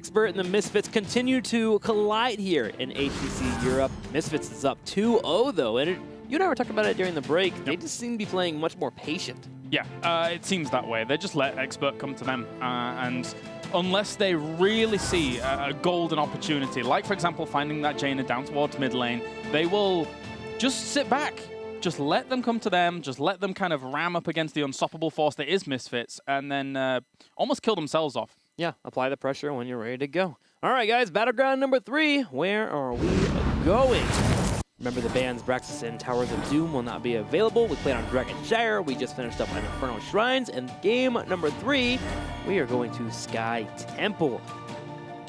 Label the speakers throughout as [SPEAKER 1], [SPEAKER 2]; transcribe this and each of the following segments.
[SPEAKER 1] Expert and the Misfits continue to collide here in HGC Europe. Misfits is up 2-0 though, and you and I were talking about it during the break. Yep. They just seem to be playing much more patient.
[SPEAKER 2] Yeah, it seems that way. They just let Expert come to them, and unless they really see a golden opportunity, like for example finding that Jaina down towards mid lane, they will just sit back. Just let them come to them, just let them kind of ram up against the unstoppable force that is Misfits, and then almost kill themselves off.
[SPEAKER 1] Yeah, apply the pressure when you're ready to go. All right, guys, Battleground number 3. Where are we going? Remember, the bands Braxis and Towers of Doom will not be available. We played on Dragonshire. We just finished up on Infernal Shrines. And game number 3, we are going to Sky Temple,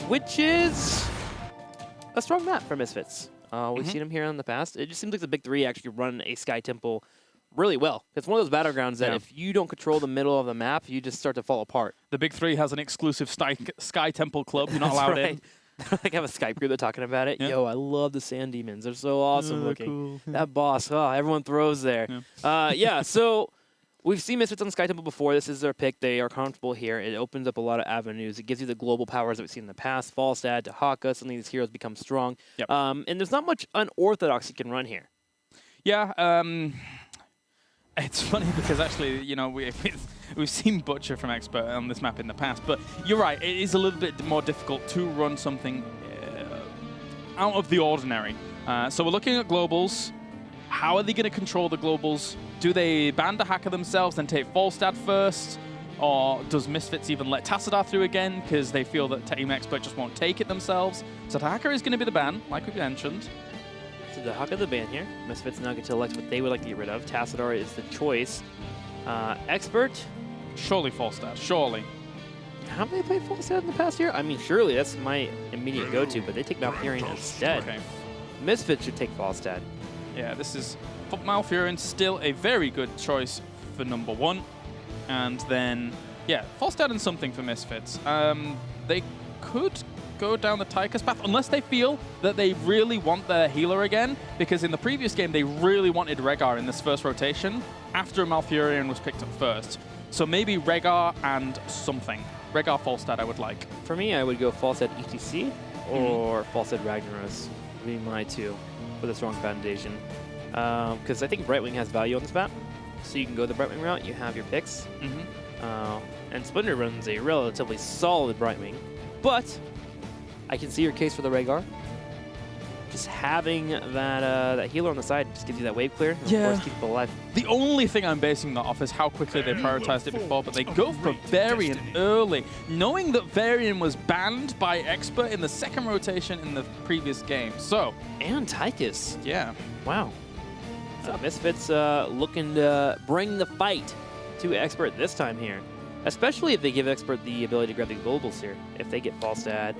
[SPEAKER 1] which is a strong map for Misfits. We've seen them here in the past. It just seems like the big 3 actually run a Sky Temple really well. It's one of those battlegrounds that if you don't control the middle of the map, you just start to fall apart.
[SPEAKER 2] The big 3 has an exclusive Sky Temple club. You're not allowed in.
[SPEAKER 1] Like, I have a Skype group, they're talking about it. Yeah. Yo, I love the Sand Demons. They're so awesome looking. Cool. That boss, everyone throws there. Yeah, so we've seen Misfits on Sky Temple before. This is their pick. They are comfortable here. It opens up a lot of avenues. It gives you the global powers that we've seen in the past. Falstad to Haka. Suddenly these heroes become strong. Yep. And there's not much unorthodox you can run here.
[SPEAKER 2] Yeah, it's funny because actually, you know, we've seen Butcher from Expert on this map in the past, but you're right, it is a little bit more difficult to run something out of the ordinary. So we're looking at globals. How are they going to control the globals? Do they ban the Hacker themselves and take Falstad first? Or does Misfits even let Tassadar through again because they feel that Team Expert just won't take it themselves? So the Hacker is going to be the ban, like we mentioned.
[SPEAKER 1] So the Haka the ban here. Misfits now get to elect what they would like to get rid of. Tassadar is the choice. Expert.
[SPEAKER 2] Surely Falstad, surely.
[SPEAKER 1] Have they played Falstad in the past year? I mean, surely that's my immediate go-to, but they take Malfurion instead. Okay. Misfits should take Falstad.
[SPEAKER 2] Yeah, this is Malfurion, still a very good choice for number 1. And then, yeah, Falstad and something for Misfits. They could go down the Tychus path, unless they feel that they really want their healer again, because in the previous game they really wanted Rehgar in this first rotation after Malfurion was picked up first. So maybe Rehgar and something. Rehgar Falstad I would like.
[SPEAKER 1] For me, I would go Falstad ETC or Falstad Ragnaros would be my 2 with a strong foundation. Because I think Brightwing has value on this map, so you can go the Brightwing route, you have your picks. And Splinter runs a relatively solid Brightwing, but I can see your case for the Rehgar. Just having that healer on the side just gives you that wave clear and of course keep people alive.
[SPEAKER 2] The only thing I'm basing that off is how quickly they prioritized it before, but they go for Varian early, knowing that Varian was banned by Expert in the second rotation in the previous game. So
[SPEAKER 1] and Tychus.
[SPEAKER 2] Yeah.
[SPEAKER 1] Wow. So Misfits looking to bring the fight to Expert this time here. Especially if they give Expert the ability to grab the globals here. If they get Falstad,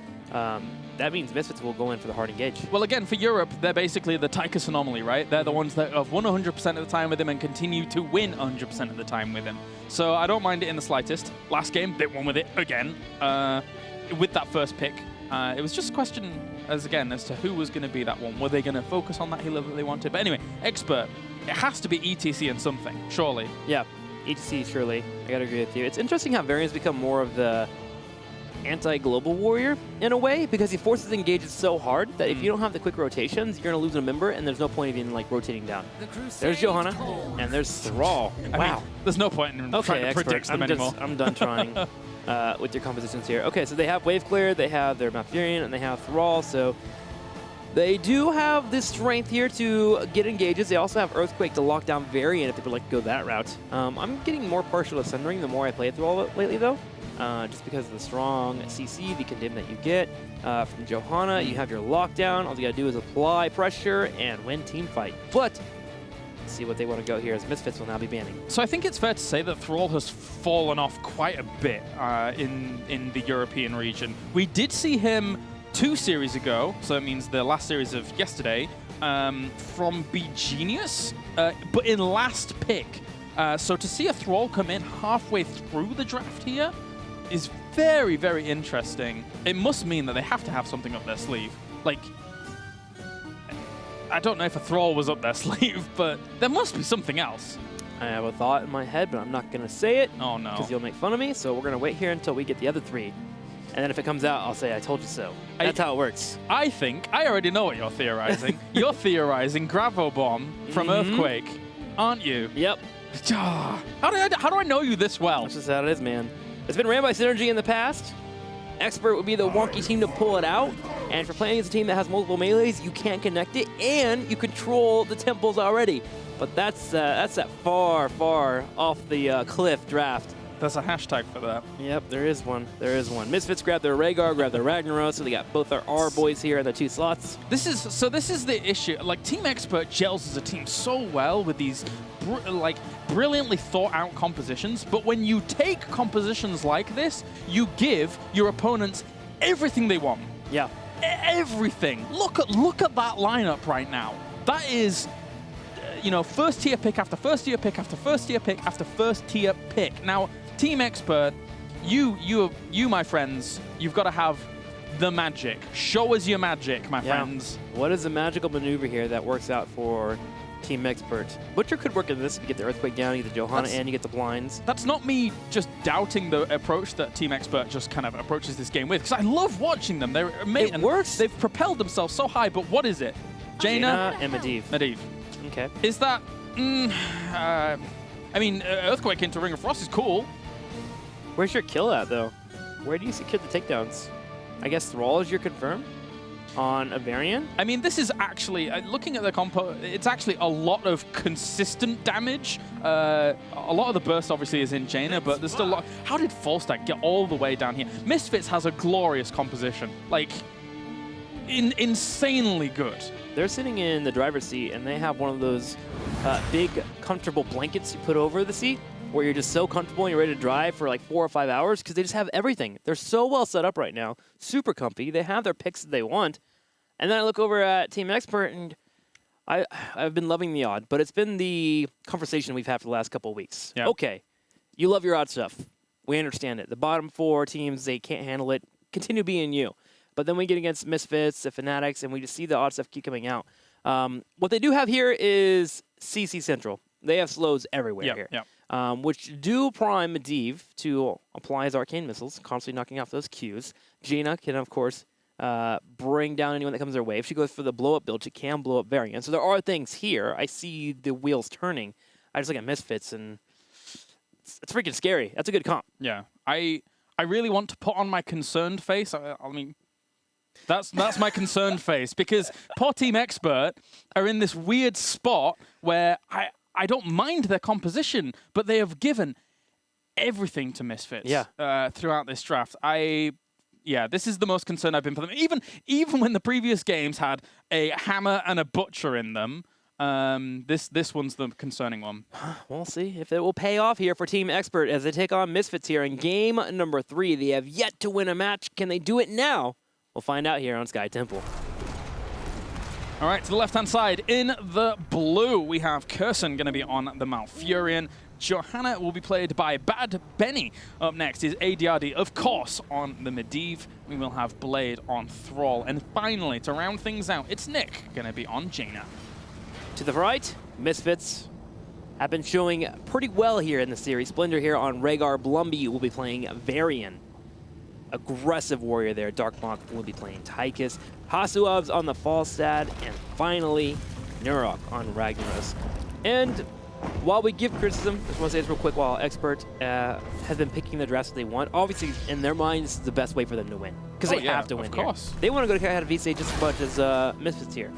[SPEAKER 1] that means Misfits will go in for the hard engage.
[SPEAKER 2] Well, again, for Europe, they're basically the Tychus anomaly, right? They're the ones that have won 100% of the time with him and continue to win 100% of the time with him. So I don't mind it in the slightest. Last game, they won with it again with that first pick. It was just a question, as to who was going to be that one. Were they going to focus on that healer that they wanted? But anyway, Expert, it has to be ETC and something, surely.
[SPEAKER 1] Yeah. ETC, surely. I gotta agree with you. It's interesting how Varian's become more of the anti-global warrior in a way, because he forces engages so hard that if you don't have the quick rotations, you're gonna lose a member, and there's no point even like rotating down. There's Johanna, and there's Thrall. Wow.
[SPEAKER 2] I mean, there's no point in trying to predict them anymore.
[SPEAKER 1] I'm done trying with your compositions here. Okay, so they have Wave Clear, they have their Malfurion, and they have Thrall, so they do have this strength here to get engages. They also have Earthquake to lock down Varian if they would like to go that route. I'm getting more partial to Sundering the more I play Thrall lately, though. Just because of the strong CC, the condemn that you get from Johanna. You have your lockdown. All you gotta do is apply pressure and win team fight. But let's see what they want to go here, as Misfits will now be banning.
[SPEAKER 2] So I think it's fair to say that Thrall has fallen off quite a bit in the European region. We did see him 2 series ago, so that means the last series of yesterday, from B-Genius, but in last pick. So to see a Thrall come in halfway through the draft here is very, very interesting. It must mean that they have to have something up their sleeve. Like, I don't know if a Thrall was up their sleeve, but there must be something else.
[SPEAKER 1] I have a thought in my head, but I'm not going to say it.
[SPEAKER 2] Oh, no.
[SPEAKER 1] Because you'll make fun of me, so we're going to wait here until we get the other 3. And And then if it comes out, I'll say, I told you so. That's how it works.
[SPEAKER 2] I think, I already know what you're theorizing. You're theorizing Gravo Bomb from Earthquake, aren't you?
[SPEAKER 1] Yep.
[SPEAKER 2] How do I know you this well?
[SPEAKER 1] That's just how it is, man. It's been ran by Synergy in the past. Expert would be the wonky team to pull it out. And if you're playing as a team that has multiple melees, you can't connect it, and you control the temples already. But that's that far, far off the cliff draft.
[SPEAKER 2] There's a hashtag for that.
[SPEAKER 1] Yep, there is one. There is one. Misfits grab their Rhaegar, grab their Ragnaros, so they got both our R boys here in the 2 slots.
[SPEAKER 2] This is the issue. Like, Team Expert gels as a team so well with these brilliantly thought out compositions, but when you take compositions like this, you give your opponents everything they want.
[SPEAKER 1] Yeah.
[SPEAKER 2] Everything. Look at that lineup right now. That is, you know, first tier pick after first tier pick after first tier pick after first tier pick. Now, Team Expert, you, my friends, you've got to have the magic. Show us your magic, my friends.
[SPEAKER 1] What is the magical maneuver here that works out for Team Expert? Butcher could work in this if you get the Earthquake down, you get the Johanna, and you get the blinds. That's
[SPEAKER 2] not me just doubting the approach that Team Expert just kind of approaches this game with, because I love watching them. They're amazing.
[SPEAKER 1] It works.
[SPEAKER 2] They've propelled themselves so high, but what is it?
[SPEAKER 1] Jaina and Medivh.
[SPEAKER 2] Medivh.
[SPEAKER 1] Okay.
[SPEAKER 2] Is that... I mean, Earthquake into Ring of Frost is cool.
[SPEAKER 1] Where's your kill at, though? Where do you secure the takedowns? I guess Thrall is your confirm on a variant?
[SPEAKER 2] I mean, this is actually, looking at the compo, it's actually a lot of consistent damage. A lot of the burst, obviously, is in Jaina, but there's still a lot. How did Falstack get all the way down here? Misfits has a glorious composition. Like, insanely good.
[SPEAKER 1] They're sitting in the driver's seat, and they have one of those big, comfortable blankets you put over the seat, where you're just so comfortable and you're ready to drive for like 4 or 5 hours because they just have everything. They're so well set up right now, super comfy. They have their picks that they want. And then I look over at Team Expert, and I've been loving the odd, but it's been the conversation we've had for the last couple of weeks.
[SPEAKER 2] Yeah.
[SPEAKER 1] Okay, you love your odd stuff. We understand it. The bottom 4 teams, they can't handle it. Continue being you. But then we get against Misfits, the Fanatics, and we just see the odd stuff keep coming out. What they do have here is CC Central. They have slows everywhere here.
[SPEAKER 2] Yep.
[SPEAKER 1] Which do prime Medivh to apply his arcane missiles, constantly knocking off those Qs. Jaina can, of course, bring down anyone that comes their way. If she goes for the blow-up build, she can blow up variants. So there are things here. I see the wheels turning. I just look at Misfits, and it's freaking scary. That's a good comp.
[SPEAKER 2] Yeah. I really want to put on my concerned face. I mean, that's my concerned face, because poor Team Expert are in this weird spot where I don't mind their composition, but they have given everything to Misfits throughout this draft. This is the most concerned I've been for them. Even when the previous games had a hammer and a butcher in them, this one's the concerning one.
[SPEAKER 1] We'll see if it will pay off here for Team Expert as they take on Misfits here in game number 3. They have yet to win a match. Can they do it now? We'll find out here on Sky Temple.
[SPEAKER 2] All right, to the left-hand side, in the blue, we have Curson going to be on the Malfurion. Johanna will be played by Bad Benny. Up next is ADRD, of course, on the Medivh. We will have Blade on Thrall. And finally, to round things out, it's Nick going to be on Jaina.
[SPEAKER 1] To the right, Misfits have been showing pretty well here in the series. Splendor here on Rhaegar. Blumby will be playing Varian. Aggressive warrior there. Darkmoth will be playing Tychus. Hasuav's on the Falstad. And finally, Nurok on Ragnaros. And while we give criticism, I just want to say this real quick, while Expert has been picking the drafts that they want, obviously, in their minds, this is the best way for them to win. Because they have to win here. Of course. They want to go ahead of VC just as much as Misfits here.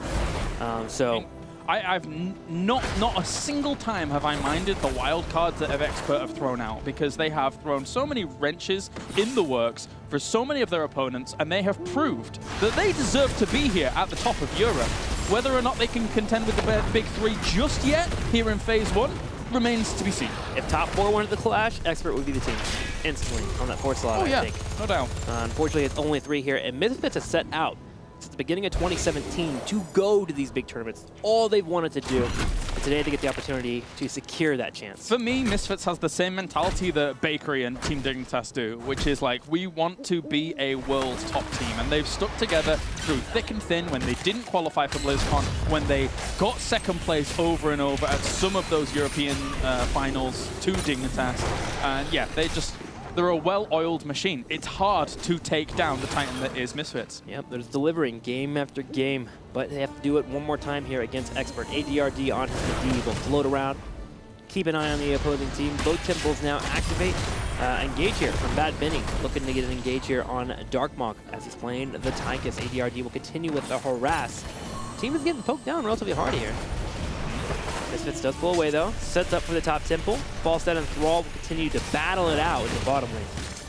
[SPEAKER 2] I've not a single time have I minded the wild cards that Expert have thrown out, because they have thrown so many wrenches in the works for so many of their opponents, and they have proved that they deserve to be here at the top of Europe. Whether or not they can contend with the big 3 just yet here in Phase 1 remains to be seen.
[SPEAKER 1] If top 4 went to the Clash, Expert would be the team instantly on that 4th slot, I think.
[SPEAKER 2] No doubt.
[SPEAKER 1] Unfortunately, it's only 3 here, and Misfits has set out since the beginning of 2017 to go to these big tournaments. All they've wanted to do. And today they get the opportunity to secure that chance.
[SPEAKER 2] For me, Misfits has the same mentality that Bakery and Team Dignitas do, which is like, we want to be a world's top team. And they've stuck together through thick and thin when they didn't qualify for BlizzCon, when they got second place over and over at some of those European finals to Dignitas. And yeah, They're a well-oiled machine. It's hard to take down the Titan that is Misfits.
[SPEAKER 1] Yep, they're just delivering game after game, but they have to do it one more time here against Expert. ADRD on his Medivh will float around. Keep an eye on the opposing team. Both temples now activate. Engage here from Bad Benny, looking to get an engage here on Darkmok as he's playing the Tychus. ADRD will continue with the harass. Team is getting poked down relatively hard here. Misfits does pull away though. Sets up for the top temple. Falstad and Thrall will continue to battle it out in the bottom lane.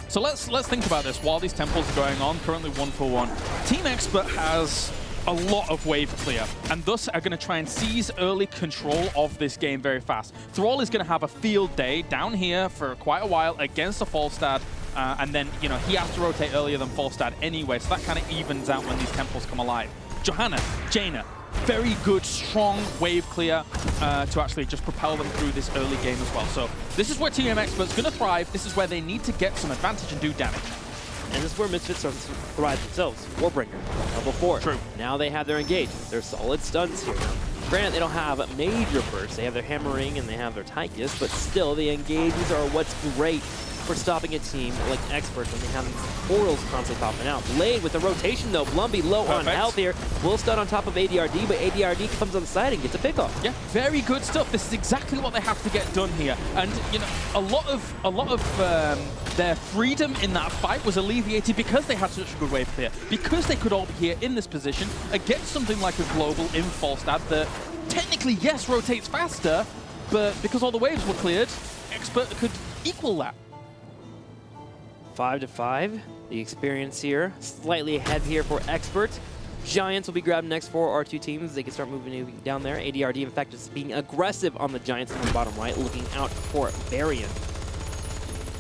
[SPEAKER 2] So let's think about this while these temples are going on, currently 1-for-1. Team Expert has a lot of wave clear, and thus are going to try and seize early control of this game very fast. Thrall is going to have a field day down here for quite a while against a Falstad, and then, you know, he has to rotate earlier than Falstad anyway, so that kind of evens out when these temples come alive. Johanna, Jaina, very good, strong wave clear to actually just propel them through this early game as well. So this is where Team Expert's going to thrive. This is where they need to get some advantage and do damage.
[SPEAKER 1] And this is where Misfits are thrive themselves. Warbringer, level 4.
[SPEAKER 2] True.
[SPEAKER 1] Now they have their engage. They're solid stuns here. Granted, they don't have major bursts. They have their hammering and they have their Tychus, but still the engages are what's great for stopping a team like Expert when they have these portals constantly popping out. Blade with the rotation though. Blumby low on health here. Will stun on top of ADRD, but ADRD comes on the side and gets a pickoff.
[SPEAKER 2] Yeah, very good stuff. This is exactly what they have to get done here. And you know, a lot of their freedom in that fight was alleviated because they had such a good wave clear. Because they could all be here in this position against something like a global in Falstad that technically, yes, rotates faster, but because all the waves were cleared, Expert could equal that.
[SPEAKER 1] 5-5. The experience here, slightly ahead here for Expert. Giants will be grabbed next for our two teams. They can start moving down there. ADRD, in fact, is being aggressive on the Giants in the bottom right, looking out for Varian.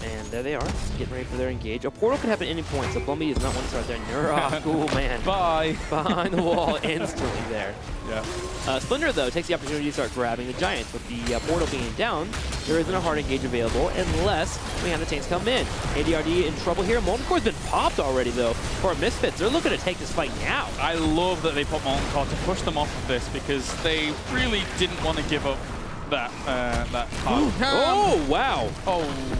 [SPEAKER 1] And there they are, getting ready for their engage. A portal could happen at any point, so Blumby is not one to start there. Nura, cool man.
[SPEAKER 2] Bye.
[SPEAKER 1] Behind the wall instantly there.
[SPEAKER 2] Yeah.
[SPEAKER 1] Splinter, though, takes the opportunity to start grabbing the Giants. With the portal being down, there isn't a hard engage available unless we have the tanks come in. ADRD in trouble here. Molten Core's been popped already, though, for Misfits. They're looking to take this fight now.
[SPEAKER 2] I love that they put Molten Core to push them off of this because they really didn't want to give up that card.
[SPEAKER 1] Oh, wow.
[SPEAKER 2] Oh.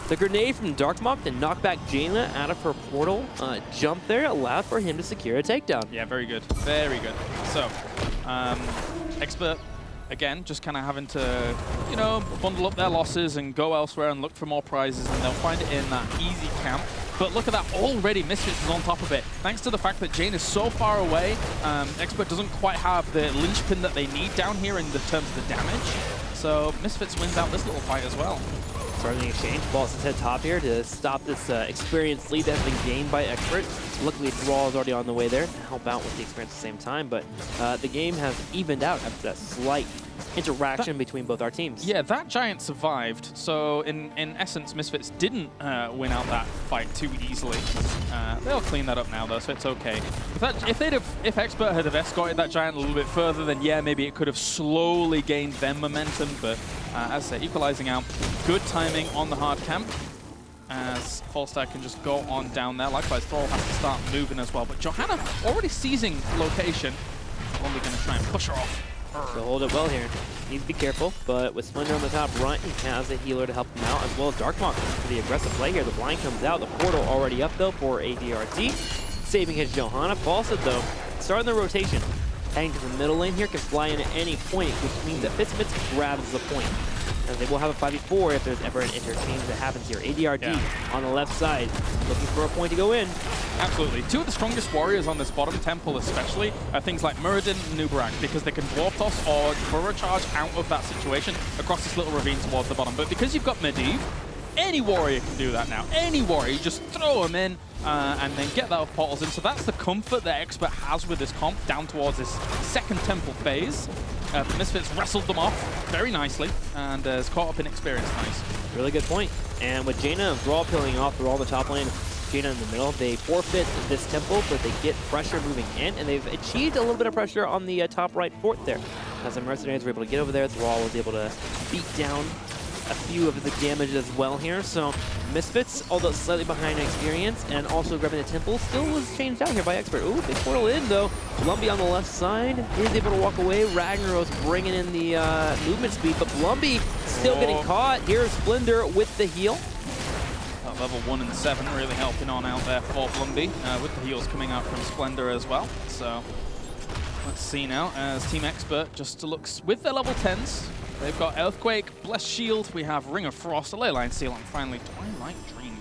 [SPEAKER 1] The grenade from Darkmok to knock back Jaina out of her portal jump there allowed for him to secure a takedown.
[SPEAKER 2] Yeah, very good. Very good. So, Expert, again, just kind of having to, you know, bundle up their losses and go elsewhere and look for more prizes, and they'll find it in that easy camp. But look at that, already Misfits is on top of it. Thanks to the fact that Jane is so far away, Expert doesn't quite have the linchpin that they need down here in the terms of the damage. So Misfits wins out this little fight as well.
[SPEAKER 1] Starting the exchange, Ball sits head top here to stop this experience lead that has been gained by Expert. Luckily, Thrall is already on the way there to help out with the experience at the same time, but the game has evened out after that slight interaction between both our teams. Yeah,
[SPEAKER 2] that Giant survived, so in essence, Misfits didn't win out that fight too easily. They'll clean that up now, though, so it's okay. If Expert had have escorted that Giant a little bit further, then yeah, maybe it could have slowly gained them momentum, but as I say, equalizing out. Good timing on the hard camp, as Falstad can just go on down there. Likewise, Thrall has to start moving as well, but Johanna already seizing location. Only going to try and push her off.
[SPEAKER 1] So hold it well here. Needs to be careful, but with Splinter on the top right, he has a healer to help him out, as well as Darkmok for the aggressive play here. The blind comes out, the portal already up though for ADRD, saving his Johanna. Falstad though, starting the rotation. Heading to the middle lane here, can fly in at any point, which means that Misfits grabs the point. And they will have a 5v4 if there's ever an interchange that happens here. ADRD on the left side, looking for a point to go in.
[SPEAKER 2] Absolutely. Two of the strongest warriors on this bottom temple especially are things like Muradin and Nubarak, because they can dwarf toss or burrow charge out of that situation across this little ravine towards the bottom. But because you've got Medivh, any warrior can do that now. Any warrior, you just throw them in and then get those portals in. So that's the comfort that Expert has with this comp down towards this second temple phase. Misfits wrestled them off very nicely and has caught up in experience. Nice.
[SPEAKER 1] Really good point. And with Jaina and Thrall peeling off through all the top lane, Jaina in the middle, they forfeit this temple, but they get pressure moving in, and they've achieved a little bit of pressure on the top right fort there. As the mercenaries were able to get over there, Thrall was able to beat down a few of the damage as well here. So Misfits, although slightly behind in experience and also grabbing the temple, still was changed out here by Expert. Ooh, big portal in though. Blumby on the left side is able to walk away. Ragnaros bringing in the movement speed, but Blumby still getting caught. Here's Splendor with the heal.
[SPEAKER 2] that level 1 and 7 really helping on out there for Blumby, with the heals coming out from Splendor as well. So let's see now as Team Expert just looks with their level 10s. They've got Earthquake, Blessed Shield, we have Ring of Frost, a Leyline Seal, and finally Twilight Dream.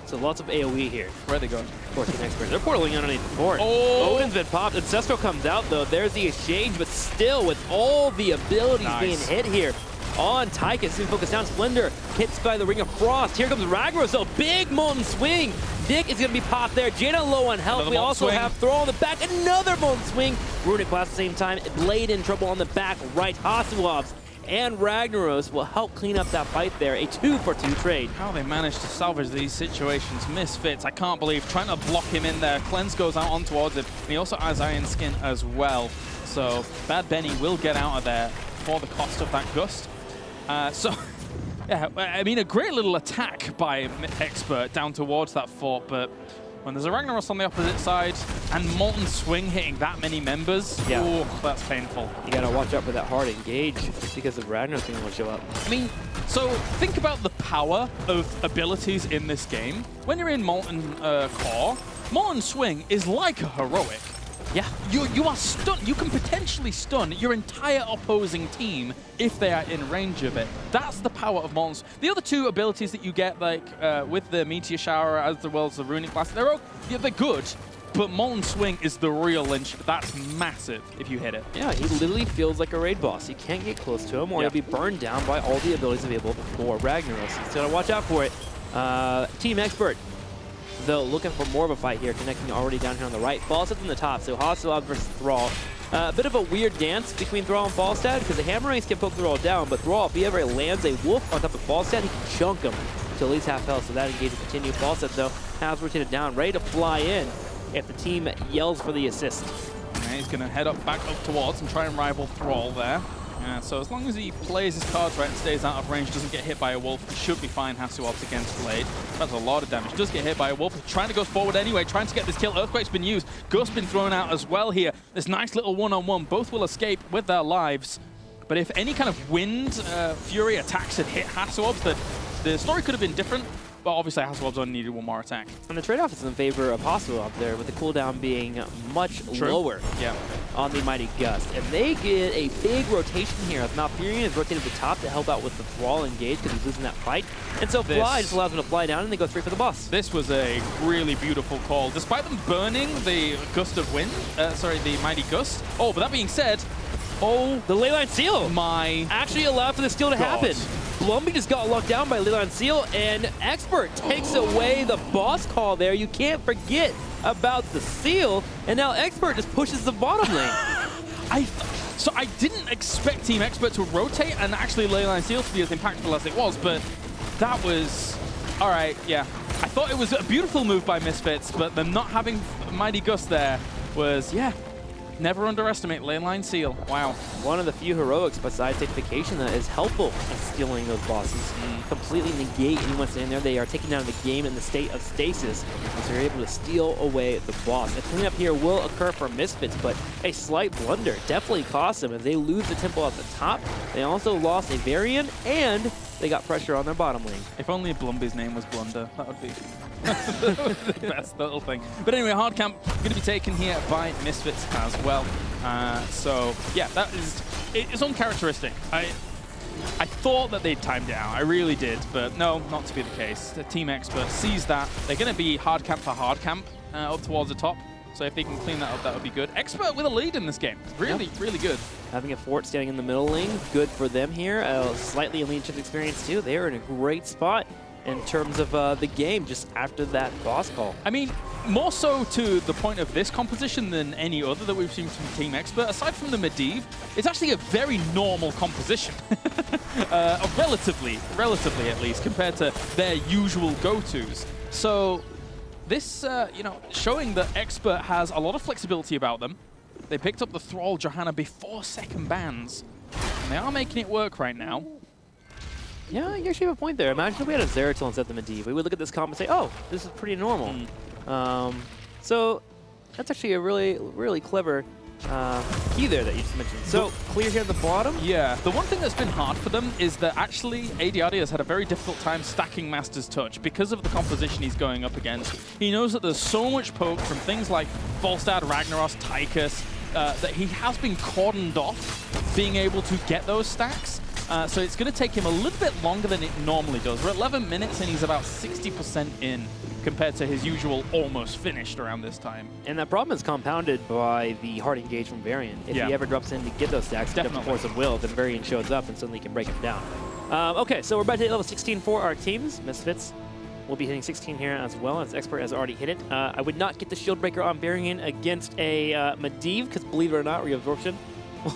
[SPEAKER 1] So lots of AoE here.
[SPEAKER 2] Where are they going?
[SPEAKER 1] For Team Expert. They're portaling underneath the fort.
[SPEAKER 2] Oh!
[SPEAKER 1] Odin's been popped. Ancestral comes out, though. There's the exchange, but still, with all the abilities being hit here on Tychus, being focused down. Splendor hits by the Ring of Frost. Here comes Ragnaros, so big Molten Swing. Nick is going to be popped there. Jaina low on health. We also have Thrall on the back. Another Molten Swing. Runic Blast at the same time. Blade in trouble on the back right. Hasuavs and Ragnaros will help clean up that fight there. A 2-for-2 trade.
[SPEAKER 2] How they managed to salvage these situations. Misfits, I can't believe, trying to block him in there. Cleanse goes out on towards him. And he also has Iron Skin as well. So Bad Benny will get out of there for the cost of that Gust. Yeah, I mean, a great little attack by Expert down towards that fort, but when there's a Ragnaros on the opposite side and Molten Swing hitting that many members, ooh, that's painful.
[SPEAKER 1] You gotta watch out for that hard engage because of Ragnaros being able to show up.
[SPEAKER 2] I mean, so think about the power of abilities in this game. When you're in Molten Core, Molten Swing is like a heroic.
[SPEAKER 1] Yeah.
[SPEAKER 2] You are stunned. You can potentially stun your entire opposing team if they are in range of it. That's the power of Molten Swing. The other two abilities that you get, like with the Meteor Shower as well as the Runic Blast, they're good, but Molten Swing is the real lynch. That's massive if you hit it.
[SPEAKER 1] Yeah, he literally feels like a raid boss. You can't get close to him or he'll be burned down by all the abilities available for Ragnaros. So gotta watch out for it. Team Expert, though, looking for more of a fight here, connecting already down here on the right. Falstad's in the top, so Hostile versus Thrall. A bit of a weird dance between Thrall and Falstad, because the Hammer Ranks can poke Thrall down, but Thrall, if he ever lands a wolf on top of Falstad, he can chunk him to at least half health, so that engage will continue. Falstad, though, has rotated down, ready to fly in if the team yells for the assist.
[SPEAKER 2] And he's going to head back up towards and try and rival Thrall there. So as long as he plays his cards right and stays out of range, doesn't get hit by a wolf, he should be fine. Hasuavs against Blade. That's a lot of damage. Does get hit by a wolf. He's trying to go forward anyway, trying to get this kill. Earthquake's been used. Gust's been thrown out as well here. This nice little one-on-one. Both will escape with their lives. But if any kind of wind fury attacks had hit Hasuavs, the story could have been different. But obviously, Hasuavs only needed one more attack.
[SPEAKER 1] And the trade-off is in favor of Hasuavs there, with the cooldown being much lower on the Mighty Gust. And they get a big rotation here as Malfurion is rotated to the top to help out with the Thrall engage because he's losing that fight. And so Fly just allows him to fly down and they go straight for the boss.
[SPEAKER 2] This was a really beautiful call. Despite them burning the Gust of Wind, the Mighty Gust. Oh, but that being said,
[SPEAKER 1] the Leyline Seal actually allowed for the steal to happen. Blumby just got locked down by Leyline Seal, and Expert takes away the boss call there. You can't forget about the seal, and now Expert just pushes the bottom lane.
[SPEAKER 2] So I didn't expect Team Expert to rotate and actually Leyline Seal to be as impactful as it was, but that was... All right, yeah. I thought it was a beautiful move by Misfits, but them not having Mighty Gust there was, never underestimate Leyline Seal. Wow. One
[SPEAKER 1] of the few heroics besides Sanctification that is helpful in stealing those bosses. Completely negate anyone standing there. They are taking down the game in the state of stasis, so they're able to steal away the boss. A cleanup here will occur for Misfits, but a slight blunder definitely costs them as they lose the temple at the top. They also lost a Varian, and they got pressure on their bottom lane.
[SPEAKER 2] If only Blumby's name was Blunder, that would be the best little thing. But anyway, hard camp going to be taken here by Misfits as well. So yeah, it's uncharacteristic. I thought that they'd timed it out. I really did, but no, not to be the case. The Team Expert sees that. They're going to be hard camp for hard camp up towards the top. So if they can clean that up, that would be good. Expert with a lead in this game. Really, really good.
[SPEAKER 1] Having a fort standing in the middle lane, good for them here. Slightly a lead shift experience too. They are in a great spot in terms of the game just after that boss call.
[SPEAKER 2] I mean, more so to the point of this composition than any other that we've seen from Team Expert. Aside from the Medivh, it's actually a very normal composition. Relatively at least, compared to their usual go-tos. So this, showing that Expert has a lot of flexibility about them. They picked up the Thrall Johanna before second bans, and they are making it work right now.
[SPEAKER 1] Yeah, you actually have a point there. Imagine if we had a Zeratul instead of the Medivh. We would look at this comp and say, oh, this is pretty normal. So that's actually a really, really clever key there that you just mentioned. So clear here at the bottom.
[SPEAKER 2] Yeah, the one thing that's been hard for them is that actually ADRD has had a very difficult time stacking Master's Touch because of the composition he's going up against. He knows that there's so much poke from things like Volstad, Ragnaros, Tychus, that he has been cordoned off being able to get those stacks. So it's going to take him a little bit longer than it normally does. We're at 11 minutes and he's about 60% in compared to his usual almost finished around this time.
[SPEAKER 1] And that problem is compounded by the hard engage from Varian. If he ever drops in to get those stacks, get the force of will, then Varian shows up and suddenly can break him down. Okay, so we're about to hit level 16 for our teams. Misfits will be hitting 16 here as well, as Expert has already hit it. I would not get the shield breaker on Varian against a Medivh, because believe it or not, reabsorption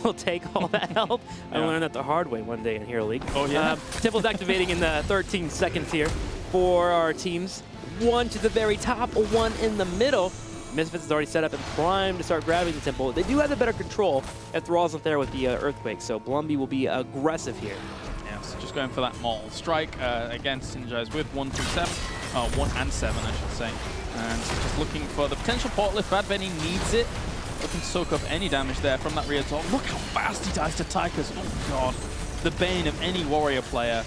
[SPEAKER 1] will take all that health. I learned that the hard way one day in Hero League.
[SPEAKER 2] Oh yeah.
[SPEAKER 1] Temple's activating in the 13 seconds here for our teams. One to the very top, one in the middle. Misfits is already set up and primed to start grabbing the Temple. They do have the better control if Thrall's not there with the Earthquake, so Blumby will be aggressive here.
[SPEAKER 2] Yes, just going for that Maul strike. Again, synergized with 1 through 7. 1 and 7, I should say. And just looking for the potential portal if Bad Benny needs it. Looking to soak up any damage there from that rear top. Look how fast he dies to Tychus. Oh god. The bane of any warrior player.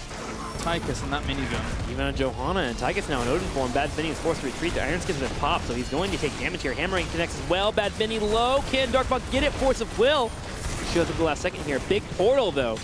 [SPEAKER 2] Tychus and that minigun.
[SPEAKER 1] Even on Johanna and Tychus now in Odin form. Bad Benny is forced to retreat. The Iron Skin's been popped, so he's going to take damage here. Hammering connects as well. Bad Benny low. Can Darkbot get it? Force of will. He shows up the last second here. Big portal though.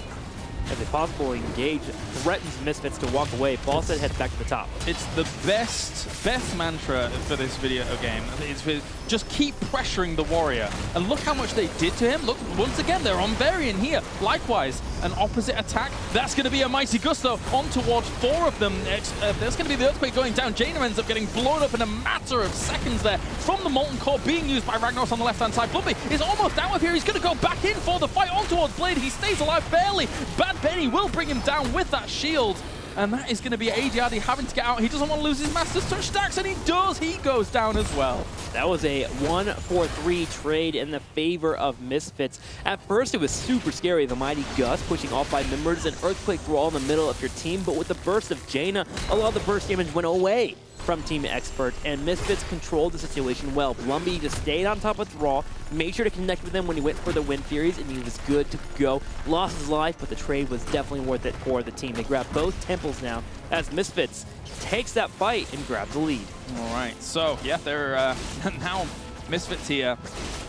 [SPEAKER 1] As a possible engage threatens Misfits to walk away. Falstad heads back to the top.
[SPEAKER 2] It's the best mantra for this video game. It's just keep pressuring the warrior. And look how much they did to him. Look, once again, they're on Varian here. Likewise, an opposite attack. That's going to be a Mighty Gusto on towards 4 of them. There's going to be the Earthquake going down. Jaina ends up getting blown up in a matter of seconds there from the Molten Core being used by Ragnaros on the left-hand side. Blumby is almost down with here. He's going to go back in for the fight on towards Blade. He stays alive barely. Bad Benny will bring him down with that shield. And that is going to be ADRD having to get out. He doesn't want to lose his Master's Touch stacks, and he does. He goes down as well.
[SPEAKER 1] That was a 1-4-3 trade in the favor of Misfits. At first, it was super scary. The Mighty Gust pushing all 5 members, and Earthquake Brawl in the middle of your team. But with the burst of Jaina, a lot of the burst damage went away from Team Expert, and Misfits controlled the situation well. Blumby just stayed on top of Thrall, made sure to connect with him when he went for the Wind Furies, and he was good to go. Lost his life, but the trade was definitely worth it for the team. They grab both temples now, as Misfits takes that fight and grabs the lead.
[SPEAKER 2] All right, so yeah, they're now Misfits here.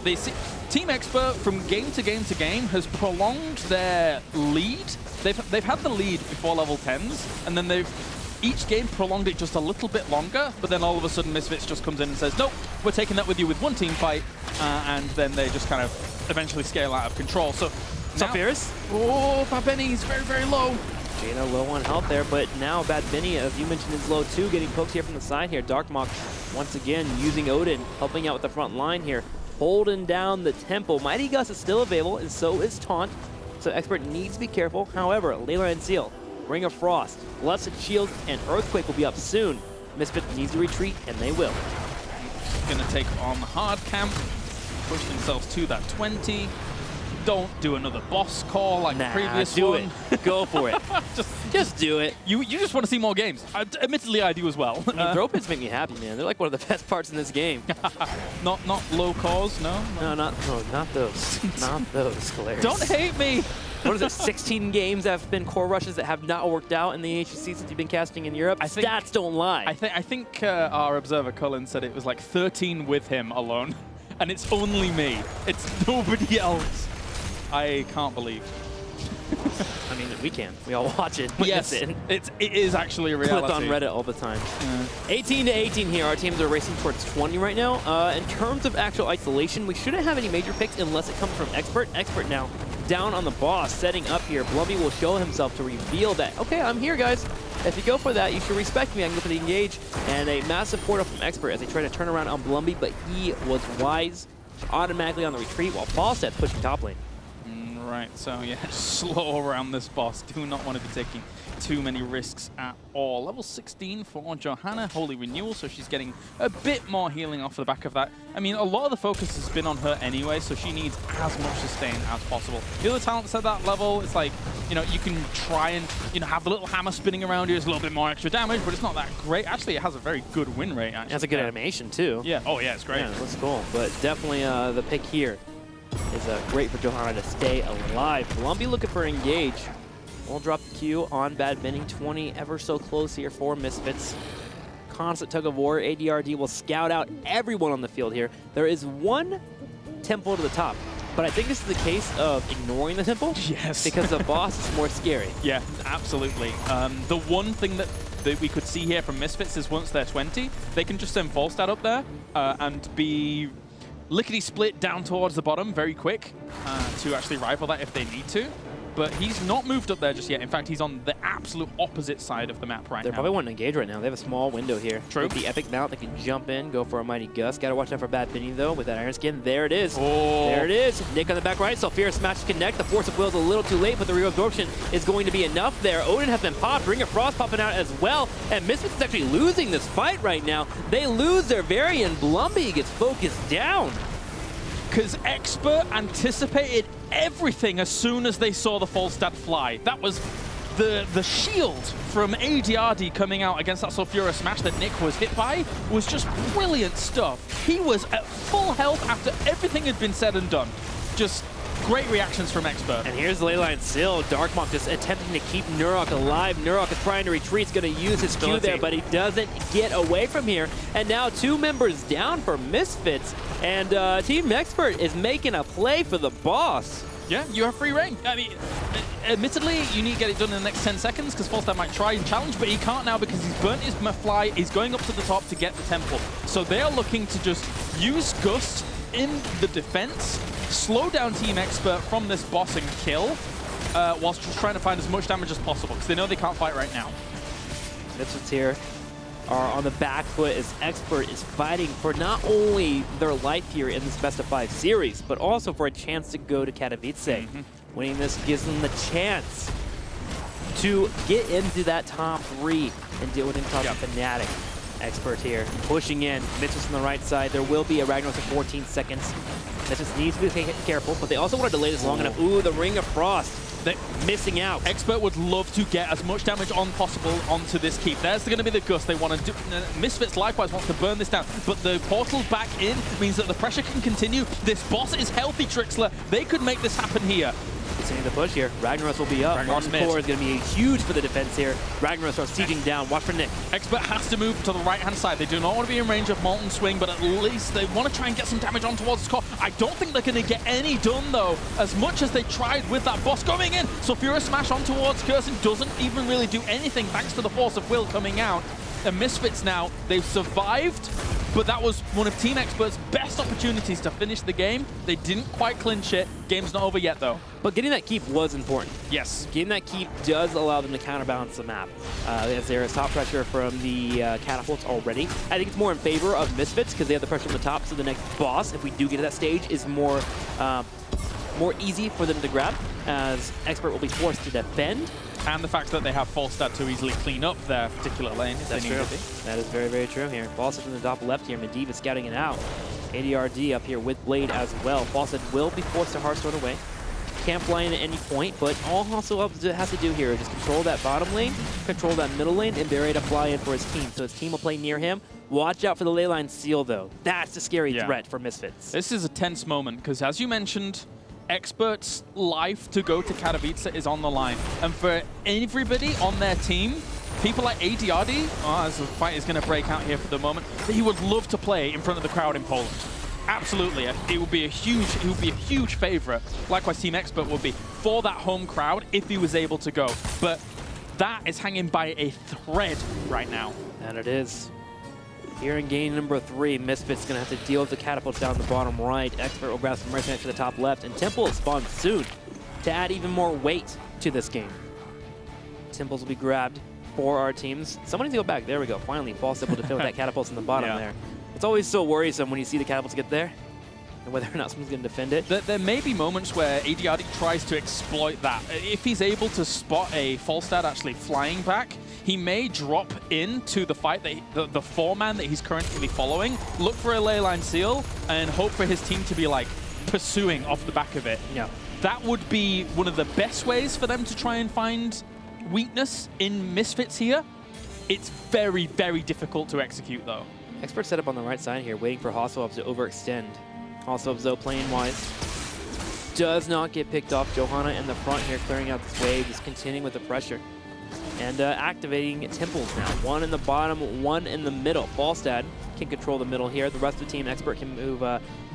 [SPEAKER 2] They see Team Expert from game to game to game has prolonged their lead. They've had the lead before level 10s, and then they've each game prolonged it just a little bit longer, but then all of a sudden Misfits just comes in and says, nope, we're taking that with you with one team fight, and then they just kind of eventually scale out of control. So
[SPEAKER 1] now, Fierce?
[SPEAKER 2] Oh, Bad Benny is very, very low.
[SPEAKER 1] Jaina low on health there, but now Bad Benny, as you mentioned, is low too, getting poked here from the side here. Darkmok, once again, using Odin, helping out with the front line here, holding down the temple. Mighty Gust is still available, and so is Taunt, so Expert needs to be careful. However, Layla and Seal, Ring of Frost, Blessed Shield, and Earthquake will be up soon. Misfit needs to retreat, and they will.
[SPEAKER 2] Gonna take on hard camp, push themselves to that 20. Don't do another boss call like the previous one.
[SPEAKER 1] It. Go for it. just do it.
[SPEAKER 2] You just want to see more games. Admittedly, I do as well.
[SPEAKER 1] I mean, throw pits make me happy, man. They're like one of the best parts in this game.
[SPEAKER 2] not low cores, no?
[SPEAKER 1] No, not those. Not those, Hilarious.
[SPEAKER 2] Don't hate me.
[SPEAKER 1] What is it, 16 games have been core rushes that have not worked out in the HGC since you've been casting in Europe? Stats don't lie.
[SPEAKER 2] I think our observer Cullen said it was like 13 with him alone, and it's only me. It's nobody else. I can't believe.
[SPEAKER 1] I mean, we can. We all watch it.
[SPEAKER 2] Yes, it is actually a reality.
[SPEAKER 1] Clicked on Reddit all the time. 18 to 18 here. Our teams are racing towards 20 right now. In terms of actual isolation, we shouldn't have any major picks unless it comes from Expert. Expert now down on the boss, setting up here. Blumby will show himself to reveal that, okay, I'm here, guys. If you go for that, you should respect me. I can go for the engage. And a massive portal from Expert as they try to turn around on Blumby, but he was wise, automatically on the retreat while Falstad's pushing top lane.
[SPEAKER 2] Right, so yeah, slow around this boss. Do not want to be taking too many risks at all. Level 16 for Johanna, Holy Renewal, so she's getting a bit more healing off the back of that. I mean, a lot of the focus has been on her anyway, so she needs as much sustain as possible. The other talents at that level, it's like, you know, you can try and, you know, have the little hammer spinning around you. It's a little bit more extra damage, but it's not that great. Actually, it has a very good win rate, actually.
[SPEAKER 1] It has a good animation, too.
[SPEAKER 2] Yeah, oh yeah, it's great.
[SPEAKER 1] Yeah, that's cool, but definitely the pick here is great for Johanna to stay alive. Blumby looking for engage. We'll drop the Q on Bad Benny. 20 ever so close here for Misfits. Constant tug of war. ADRD will scout out everyone on the field here. There is one temple to the top, but I think this is the case of ignoring the temple.
[SPEAKER 2] Yes.
[SPEAKER 1] Because the boss is more scary.
[SPEAKER 2] Yeah, absolutely. The one thing that we could see here from Misfits is once they're 20, they can just send Volstad up there and be lickety-split down towards the bottom very quick to actually rival that if they need to. But he's not moved up there just yet. In fact, he's on the absolute opposite side of the map right now.
[SPEAKER 1] They're probably wanting to engage right now. They have a small window here.
[SPEAKER 2] True.
[SPEAKER 1] With the epic mount, they can jump in, go for a mighty gust. Got to watch out for Bad Benny, though, with that Iron Skin. There it is.
[SPEAKER 2] Oh.
[SPEAKER 1] There it is. Nick on the back right. Sulfura smash to connect. The Force of Will is a little too late, but the reabsorption is going to be enough there. Odin has been popped. Ring of Frost popping out as well. And Misfits is actually losing this fight right now. They lose their Varian. Blumby gets focused down.
[SPEAKER 2] Because Expert anticipated everything as soon as they saw the Volstad fly. That was the shield from ADRD coming out against that Sulfura smash that Nick was hit by was just brilliant stuff. He was at full health after everything had been said and done. Just great reactions from Expert.
[SPEAKER 1] And here's the Leyline still. Darkmonk just attempting to keep Nurok alive. Nurok is trying to retreat. He's going to use his Q there, but he doesn't get away from here. And now 2 members down for Misfits. And Team Expert is making a play for the boss.
[SPEAKER 2] Yeah, you have free reign. I mean, admittedly, you need to get it done in the next 10 seconds because Volstad might try and challenge, but he can't now because he's burnt his fly. He's going up to the top to get the temple. So they are looking to just use Gust in the defense, slow down Team Expert from this boss and kill, whilst just trying to find as much damage as possible because they know they can't fight right now.
[SPEAKER 1] Misfits here are on the back foot as Expert is fighting for not only their life here in this best of 5 series, but also for a chance to go to Katowice. Winning this gives them the chance to get into that top 3 and deal with Incognito Fnatic. Expert here pushing in. Misfits on the right side. There will be a Ragnaros in 14 seconds. Misfits needs to be careful, but they also want to delay this long enough. Ooh, the Ring of Frost. They're missing out.
[SPEAKER 2] Expert would love to get as much damage on possible onto this keep. There's going to be the Gust. They want to do. Misfits likewise wants to burn this down, but the portal back in means that the pressure can continue. This boss is healthy, Trixler. They could make this happen here.
[SPEAKER 1] Continue to push here. Ragnaros will be up.
[SPEAKER 2] Ragnaros
[SPEAKER 1] Core is going to be huge for the defense here. Ragnaros are sieging down. Watch for Nick.
[SPEAKER 2] Expert has to move to the right-hand side. They do not want to be in range of Molten Swing, but at least they want to try and get some damage on towards the core. I don't think they're going to get any done, though, as much as they tried with that boss coming in. Sulfura smash on towards Curson doesn't even really do anything thanks to the Force of Will coming out. And Misfits now, they've survived, but that was one of Team Expert's best opportunities to finish the game. They didn't quite clinch it. Game's not over yet, though.
[SPEAKER 1] But getting that keep was important.
[SPEAKER 2] Yes.
[SPEAKER 1] Getting that keep does allow them to counterbalance the map. As there is top pressure from the catapults already. I think it's more in favor of Misfits because they have the pressure on the top, so the next boss, if we do get to that stage, is more easy for them to grab, as Expert will be forced to defend.
[SPEAKER 2] And the fact that they have Volstad to easily clean up their particular lane if they need to be.
[SPEAKER 1] That is very, very true here. Volstad in the top left here. Medivh is scouting it out. ADRD up here with Blade as well. Volstad will be forced to Hearthstone away. Can't fly in at any point, but all also has to do here is just control that bottom lane, control that middle lane, and be ready to fly in for his team. So his team will play near him. Watch out for the leyline seal, though. That's a scary threat for Misfits.
[SPEAKER 2] This is a tense moment, because as you mentioned, Expert's life to go to Katowice is on the line. And for everybody on their team, people like ADRD, as the fight is going to break out here for the moment, he would love to play in front of the crowd in Poland. Absolutely, it would be a huge favorite. Likewise, Team Expert would be for that home crowd if he was able to go. But that is hanging by a thread right now.
[SPEAKER 1] And it is. Here in game number 3, Misfits going to have to deal with the catapults down the bottom right. Expert will grab some mercenaries to the top left, and Temple will spawn soon to add even more weight to this game. Temples will be grabbed for our teams. Someone needs to go back. There we go. Finally, False able to fill that catapults in the bottom there. It's always so worrisome when you see the catapults get there, and whether or not someone's going to defend it.
[SPEAKER 2] There may be moments where ADRD tries to exploit that. If he's able to spot a Falstad actually flying back, he may drop into the fight, that the 4-man that he's currently following, look for a leyline seal, and hope for his team to be like pursuing off the back of it.
[SPEAKER 1] Yeah.
[SPEAKER 2] That would be one of the best ways for them to try and find weakness in Misfits here. It's very, very difficult to execute, though.
[SPEAKER 1] Expert set up on the right side here, waiting for Hasselhoff to overextend. Hasselhoff, though, playing wise. does not get picked off. Johanna in the front here, clearing out this wave, just continuing with the pressure. And activating temples now. One in the bottom, one in the middle. Falstad can control the middle here. The rest of the team expert can move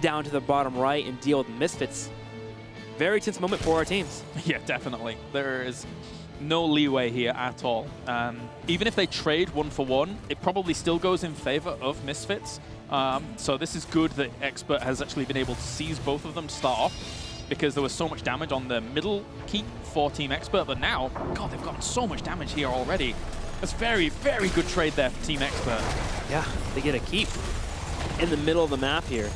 [SPEAKER 1] down to the bottom right and deal with Misfits. Very tense moment for our teams. Yeah,
[SPEAKER 2] definitely. There is no leeway here at all. Even if they trade 1-for-1, it probably still goes in favor of Misfits. So this is good that Expert has actually been able to seize both of them to start off, because there was so much damage on the middle keep for Team Expert, but now, God, they've gotten so much damage here already. That's very, very good trade there for Team Expert.
[SPEAKER 1] Yeah, they get a keep in the middle of the map here.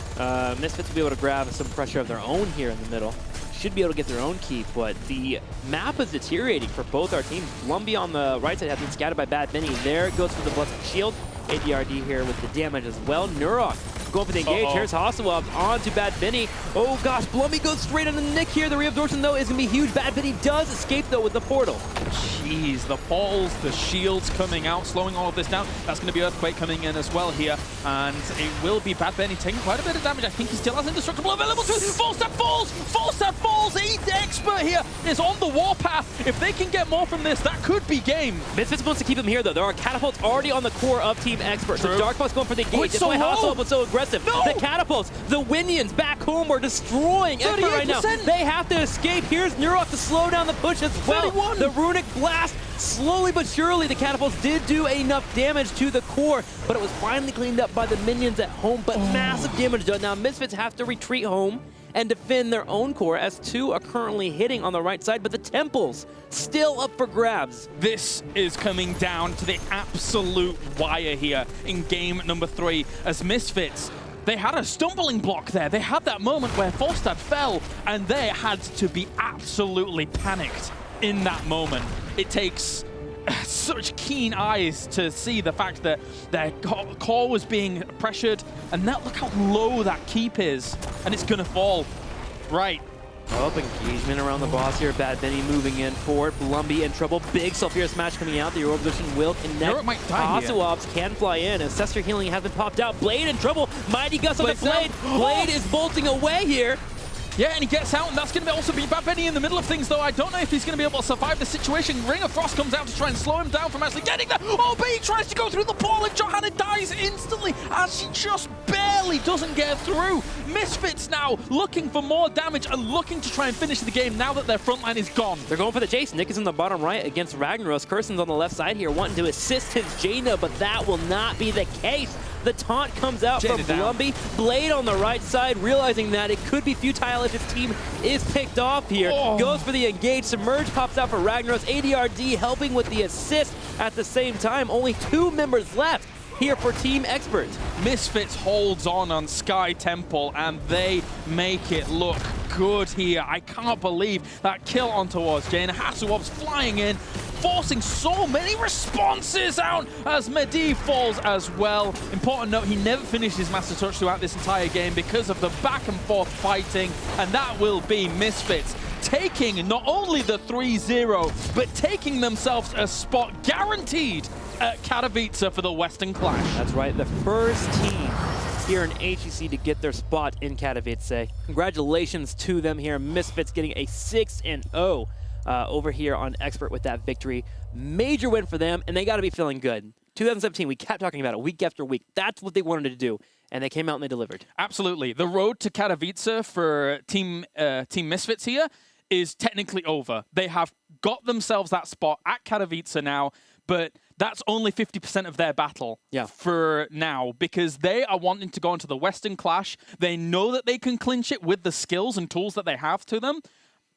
[SPEAKER 1] Misfits will be able to grab some pressure of their own here in the middle. Should be able to get their own keep, but the map is deteriorating for both our teams. Lumby on the right side has been scattered by Bad Benny. There goes for the Blessed Shield. ADRD here with the damage as well. Nurok going for the engage. Here's Hasselhoff on to Bad Benny. Oh gosh, Blumby goes straight on the nick here. The reabsorption though is going to be huge. Bad Benny does escape though with the portal.
[SPEAKER 2] Jeez, the falls, the shields coming out, slowing all of this down. That's going to be Earthquake coming in as well here. And it will be Bad Benny taking quite a bit of damage. I think he still has Indestructible available to him. Falstad falls! Falstad falls! Expert here is on the warpath. If they can get more from this, that could be game.
[SPEAKER 1] Misfits wants to keep him here though. There are catapults already on the core of Team Expert.
[SPEAKER 2] True.
[SPEAKER 1] So Darkbox going for the engage.
[SPEAKER 2] That's why
[SPEAKER 1] Hasselhoff was so aggressive.
[SPEAKER 2] No!
[SPEAKER 1] The catapults, the Winions back home are destroying Expert right now. They have to escape. Here's Nurok to slow down the push as well.
[SPEAKER 2] 31.
[SPEAKER 1] The Runic Blast, slowly but surely, the catapults did do enough damage to the core, but it was finally cleaned up by the minions at home, but massive damage done. Now Misfits have to retreat home and defend their own core, as two are currently hitting on the right side, but the temples still up for grabs.
[SPEAKER 2] This is coming down to the absolute wire here in game number 3 as Misfits, they had a stumbling block there. They had that moment where Falstad fell, and they had to be absolutely panicked in that moment. It takes such keen eyes to see the fact that their core was being pressured, and now look how low that keep is, and it's gonna fall. Right.
[SPEAKER 1] Up engagement around the boss here. Bad Benny moving in forward. Blumby in trouble. Big Sulfur Smash coming out. The Euro position will connect.
[SPEAKER 2] Europe might die here.
[SPEAKER 1] Hasselhoff can fly in. Ancestor Healing has been popped out. Blade in trouble. Mighty Gust on the Blade. Blade is bolting away here.
[SPEAKER 2] Yeah, and he gets out, and that's going to also be Bad Benny in the middle of things, though. I don't know if he's going to be able to survive the situation. Ring of Frost comes out to try and slow him down from actually getting there. Oh, but he tries to go through the portal, and Johanna dies instantly as she just barely doesn't get through. Misfits now looking for more damage and looking to try and finish the game now that their front line is gone.
[SPEAKER 1] They're going for the chase. Nick is in the bottom right against Ragnaros. Curson's on the left side here, wanting to assist his Jaina, but that will not be the case. The taunt comes out from Blumby. Blade on the right side, realizing that it could be futile if his team is picked off here. Goes for the engage. Submerge pops out for Ragnaros. ADRD helping with the assist at the same time. Only 2 members left here for Team Expert.
[SPEAKER 2] Misfits holds on Sky Temple, and they make it look good here. I can't believe that kill on towards Jane. Hasselhoff's flying in, forcing so many responses out as Medivh falls as well. Important note, he never finished his Master Touch throughout this entire game because of the back and forth fighting, and that will be Misfits taking not only the 3-0, but taking themselves a spot guaranteed at Katowice for the Western Clash.
[SPEAKER 1] That's right, the first team here in HGC to get their spot in Katowice. Congratulations to them here. Misfits getting a 6-0 over here on Expert with that victory. Major win for them, and they got to be feeling good. 2017, we kept talking about it week after week. That's what they wanted to do, and they came out and they delivered.
[SPEAKER 2] Absolutely. The road to Katowice for Team Misfits here is technically over. They have got themselves that spot at Katowice now, but that's only 50% of their battle for now, because they are wanting to go into the Western Clash. They know that they can clinch it with the skills and tools that they have to them.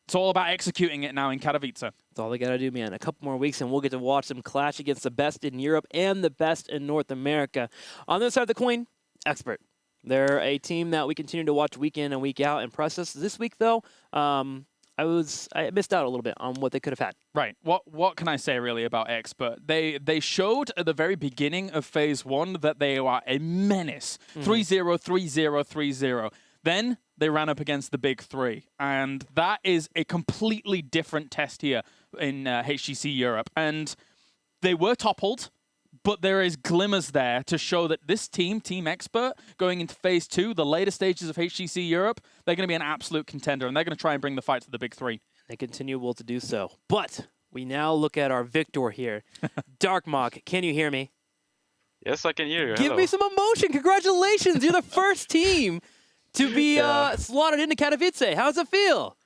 [SPEAKER 2] It's all about executing it now in Katowice.
[SPEAKER 1] That's all they got to do, man. A couple more weeks, and we'll get to watch them clash against the best in Europe and the best in North America. On the other side of the coin, Expert. They're a team that we continue to watch week in and week out. Impress us. This week, though, I missed out a little bit on what they could have had.
[SPEAKER 2] Right. What can I say really about Expert? They showed at the very beginning of Phase 1 that they are a menace. 3-0, 3-0, 3-0. Then they ran up against the big 3, and that is a completely different test here in HGC Europe. And they were toppled, but there is glimmers there to show that this team, Team Expert, going into Phase 2, the later stages of HGC Europe, they're going to be an absolute contender, and they're going to try and bring the fight to the big three.
[SPEAKER 1] They continue will to do so. But we now look at our victor here. Darkmock, can you hear me?
[SPEAKER 3] Yes, I can hear you.
[SPEAKER 1] Give
[SPEAKER 3] Hello.
[SPEAKER 1] me some emotion. Congratulations. You're the first team to be slotted into Katowice. How does it feel?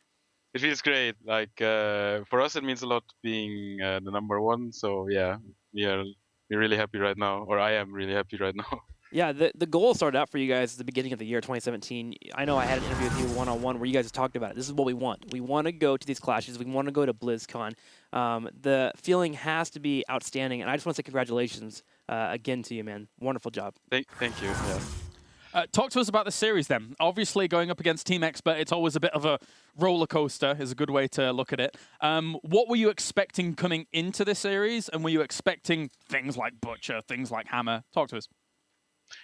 [SPEAKER 3] It feels great. Like for us, it means a lot being the #1. So yeah, we're really happy right now, or I am really happy right now.
[SPEAKER 1] Yeah, the goal started out for you guys at the beginning of the year, 2017. I know I had an interview with you one-on-one where you guys talked about it. This is what we want. We want to go to these clashes. We want to go to BlizzCon. The feeling has to be outstanding, and I just want to say congratulations again to you, man. Wonderful job.
[SPEAKER 3] Thank you. Yeah.
[SPEAKER 2] Talk to us about the series then. Obviously, going up against Team Expert, it's always a bit of a roller coaster, is a good way to look at it. What were you expecting coming into this series, and were you expecting things like Butcher, things like Hammer? Talk to us.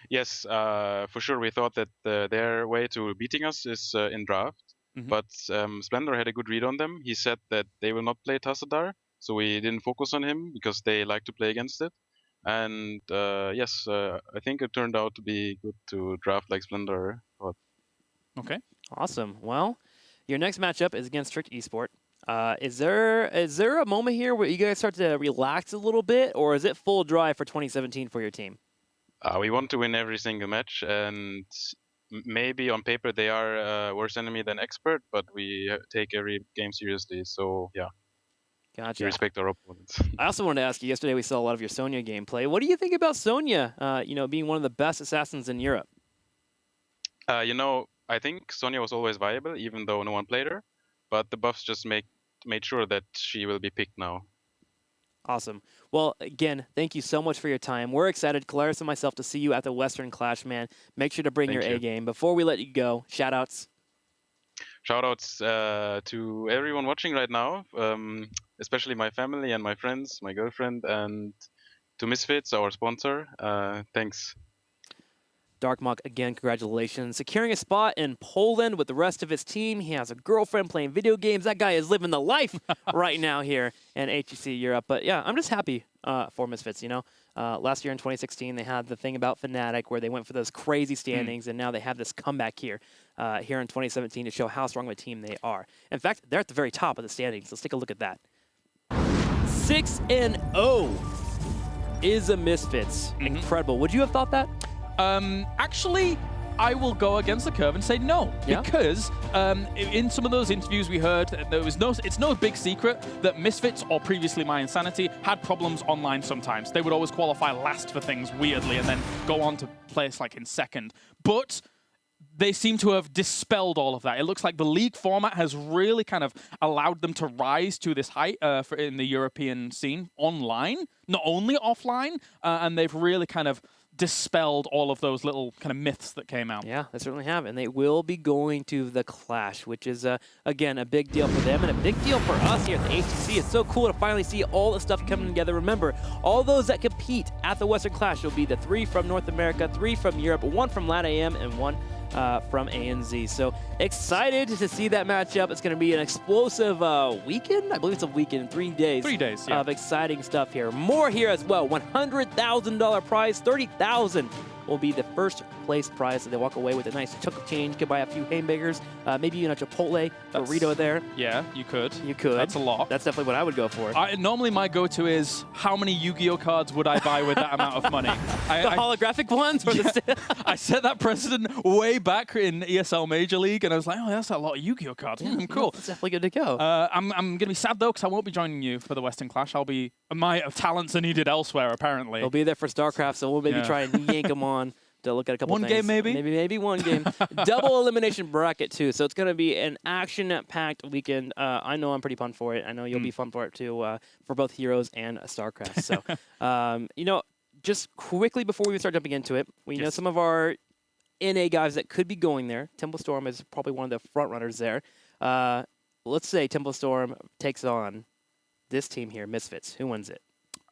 [SPEAKER 3] Yes, for sure. We thought that their way to beating us is in draft, but Splendor had a good read on them. He said that they will not play Tassadar, so we didn't focus on him because they like to play against it. And yes, I think it turned out to be good to draft like Splendor.
[SPEAKER 2] Okay.
[SPEAKER 1] Awesome. Well, your next matchup is against Strict Esport. Is there a moment here where you guys start to relax a little bit, or is it full drive for 2017 for your team?
[SPEAKER 3] We want to win every single match, and maybe on paper they are a worse enemy than Expert, but we take every game seriously. So yeah,
[SPEAKER 1] Gotcha.
[SPEAKER 3] we respect our opponents.
[SPEAKER 1] I also wanted to ask you, yesterday we saw a lot of your Sonya gameplay. What do you think about Sonya, being one of the best assassins in Europe?
[SPEAKER 3] I think Sonya was always viable, even though no one played her, but the buffs just made sure that she will be picked now.
[SPEAKER 1] Awesome. Well, again, thank you so much for your time. We're excited, Calaris and myself, to see you at the Western Clash, man. Make sure to bring your A game. Before we let you go, shout-outs.
[SPEAKER 3] Shout-outs to everyone watching right now, especially my family and my friends, my girlfriend, and to Misfits, our sponsor. Thanks.
[SPEAKER 1] Darkmock, again, congratulations. Securing a spot in Poland with the rest of his team. He has a girlfriend playing video games. That guy is living the life right now here in HGC Europe. But yeah, I'm just happy for Misfits, Last year in 2016, they had the thing about Fnatic where they went for those crazy standings, and now they have this comeback here in 2017 to show how strong of a team they are. In fact, they're at the very top of the standings. Let's take a look at that. 6-0 is a Misfits. Incredible. Would you have thought that?
[SPEAKER 2] Actually, I will go against the curve and say no, because in some of those interviews we heard, it's no big secret that Misfits, or previously My Insanity, had problems online sometimes. They would always qualify last for things weirdly and then go on to place like in second. But they seem to have dispelled all of that. It looks like the league format has really kind of allowed them to rise to this height in the European scene online, not only offline, and they've really kind of dispelled all of those little kind of myths that came out.
[SPEAKER 1] Yeah, they certainly have, and they will be going to the Clash, which is, again, a big deal for them and a big deal for us here at the HGC. It's so cool to finally see all the stuff coming together. Remember, all those that compete at the Western Clash will be the 3 from North America, 3 from Europe, 1 from LATAM, and 1 from ANZ. So excited to see that matchup. It's going to be an explosive weekend. I believe it's a weekend, 3 days.
[SPEAKER 2] 3 days, yeah.
[SPEAKER 1] Of exciting stuff here. More here as well. $100,000 prize, $30,000 will be the first place prize. So they walk away with a nice chunk of change. Could buy a few hamburgers, maybe even a Chipotle burrito there.
[SPEAKER 2] Yeah, you could.
[SPEAKER 1] You could.
[SPEAKER 2] That's a lot.
[SPEAKER 1] That's definitely what I would go for.
[SPEAKER 2] Normally my go-to is, how many Yu-Gi-Oh cards would I buy with that amount of money?
[SPEAKER 1] The holographic ones? Or
[SPEAKER 2] I set that precedent way back in ESL Major League, and I was like, oh, that's a lot of Yu-Gi-Oh cards. Cool.
[SPEAKER 1] That's definitely good to go.
[SPEAKER 2] I'm going to be sad, though, because I won't be joining you for the Western Clash. My talents are needed elsewhere, apparently.
[SPEAKER 1] They'll be there for StarCraft, so we'll maybe try and yank them on to look at a couple
[SPEAKER 2] things.
[SPEAKER 1] One game,
[SPEAKER 2] maybe?
[SPEAKER 1] Maybe one game. Double elimination bracket, too. So it's going to be an action-packed weekend. I know I'm pretty pumped for it. I know you'll be fun for it, too, for both Heroes and StarCraft. So, just quickly before we start jumping into it, we know some of our NA guys that could be going there. Temple Storm is probably one of the front runners there. Let's say Temple Storm takes on this team here, Misfits. Who wins it?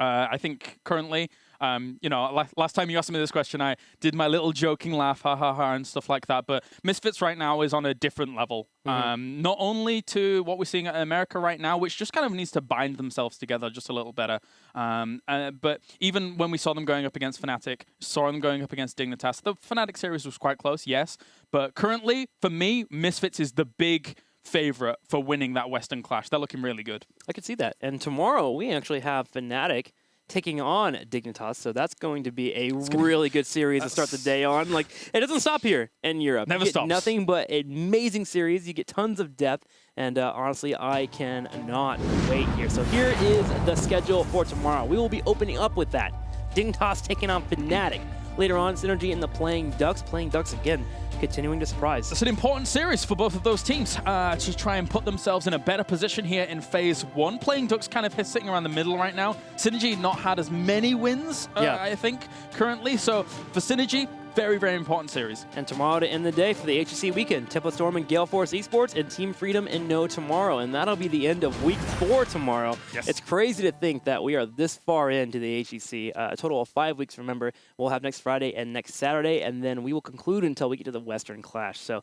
[SPEAKER 2] I think currently You know, last time you asked me this question, I did my little joking laugh, ha ha ha, and stuff like that. But Misfits right now is on a different level. Not only to what we're seeing at America right now, which just kind of needs to bind themselves together just a little better. But even when we saw them going up against Fnatic, saw them going up against Dignitas, the Fnatic series was quite close, yes. But currently, for me, Misfits is the big favorite for winning that Western Clash. They're looking really good.
[SPEAKER 1] I could see that. And tomorrow, we actually have Fnatic taking on Dignitas, so that's going to be a really good series to start the day on. Like, it doesn't stop here in Europe.
[SPEAKER 2] Never stops.
[SPEAKER 1] Nothing but an amazing series. You get tons of depth, and honestly, I cannot wait here. So here is the schedule for tomorrow. We will be opening up with that. Dignitas taking on Fnatic. Later on, Synergy in the Playing Ducks again, continuing to surprise.
[SPEAKER 2] It's an important series for both of those teams to try and put themselves in a better position here in Phase 1. Playing Ducks kind of sitting around the middle right now. Synergy not had as many wins, I think, currently. So for Synergy, very, very important series.
[SPEAKER 1] And tomorrow to end the day for the HGC weekend, Template Storm and Gale Force Esports and Team Freedom and No tomorrow. And that'll be the end of week 4 tomorrow.
[SPEAKER 2] Yes.
[SPEAKER 1] It's crazy to think that we are this far into the HGC. A total of 5 weeks, remember. We'll have next Friday and next Saturday, and then we will conclude until we get to the Western Clash. So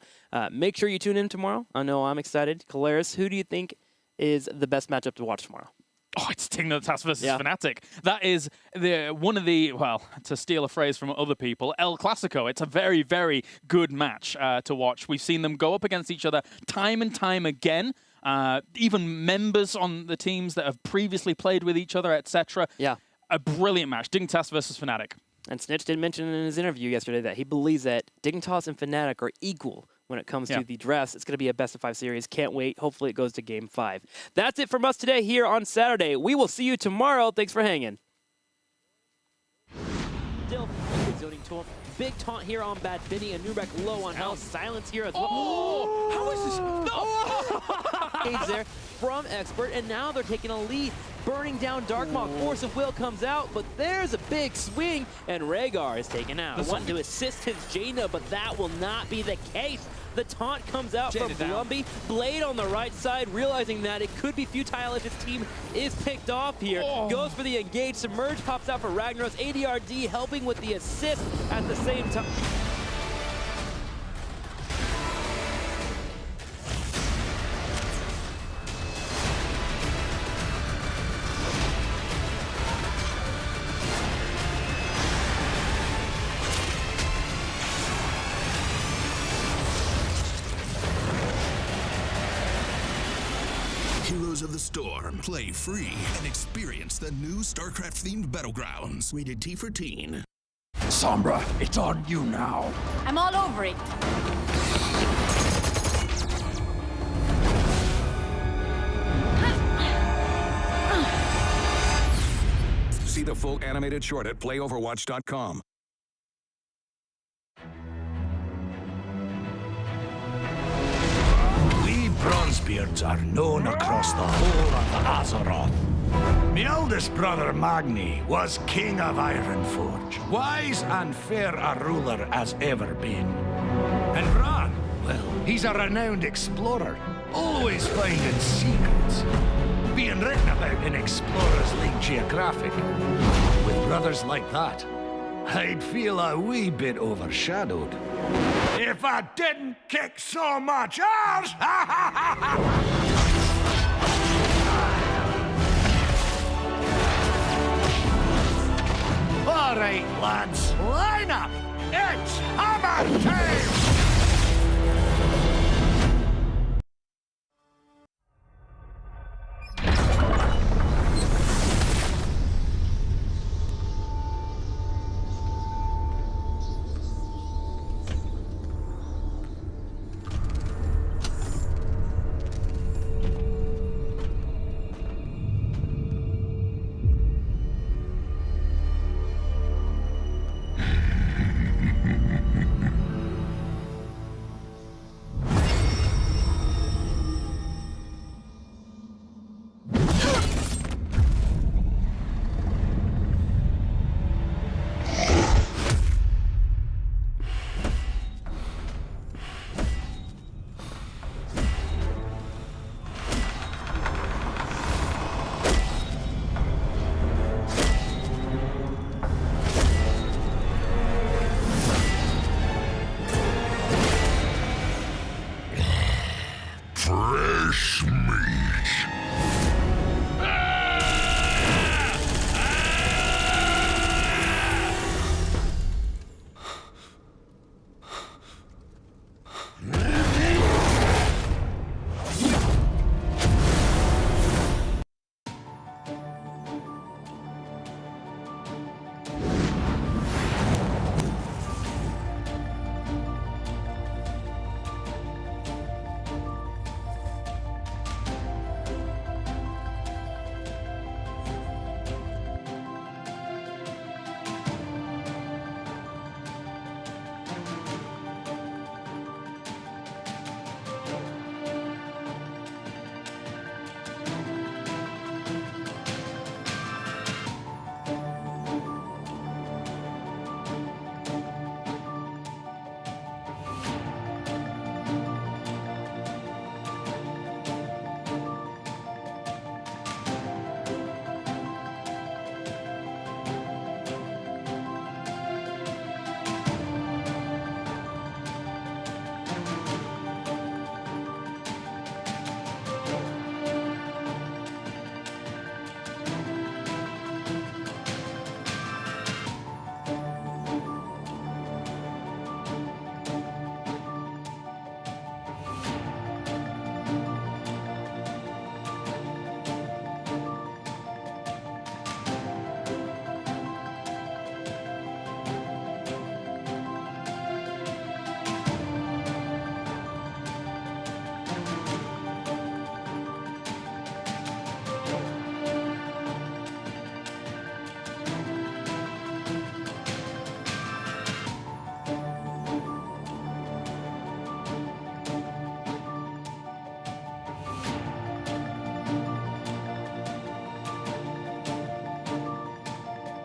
[SPEAKER 1] make sure you tune in tomorrow. I know I'm excited. Caleres, who do you think is the best matchup to watch tomorrow?
[SPEAKER 2] Oh, it's Dignitas versus Fnatic. That is one of the, well, to steal a phrase from other people, El Clasico. It's a very, very good match to watch. We've seen them go up against each other time and time again. Even members on the teams that have previously played with each other, etc.
[SPEAKER 1] Yeah.
[SPEAKER 2] A brilliant match. Dignitas versus Fnatic.
[SPEAKER 1] And Snitch did mention in his interview yesterday that he believes that Dignitas and Fnatic are equal when it comes to the drafts. It's going to be a best-of-5 series. Can't wait. Hopefully it goes to Game 5. That's it from us today here on Saturday. We will see you tomorrow. Thanks for hanging. Still, zoning tool. Big taunt here on Bad Vinny and Nurek low on health. Silence here as well.
[SPEAKER 2] Oh! How is this? No!
[SPEAKER 1] Engage there from Expert, and now they're taking a lead. Burning down Darkmaw. Force of Will comes out, but there's a big swing, and Rhaegar is taken out. Wanting to assist his Jaina, but that will not be the case. The taunt comes out from Blumby. Blade on the right side, realizing that it could be futile if his team is picked off here. Goes for the engage. Submerge pops out for Ragnaros. ADRD helping with the assist at the same time.
[SPEAKER 4] Heroes of the Storm. Play free and experience the new StarCraft-themed battlegrounds. Rated T for Teen.
[SPEAKER 5] Sombra, it's on you now.
[SPEAKER 6] I'm all over it.
[SPEAKER 5] See the full animated short at playoverwatch.com.
[SPEAKER 7] Bronzebeards are known across the whole of Azeroth. My eldest brother Magni was king of Ironforge, wise and fair a ruler as ever been. And Bran, well, he's a renowned explorer, always finding secrets, being written about in Explorers League Geographic. With brothers like that, I'd feel a wee bit overshadowed. If I didn't kick so much ass! All right, lads, line up! It's hammer time!
[SPEAKER 4] Face me.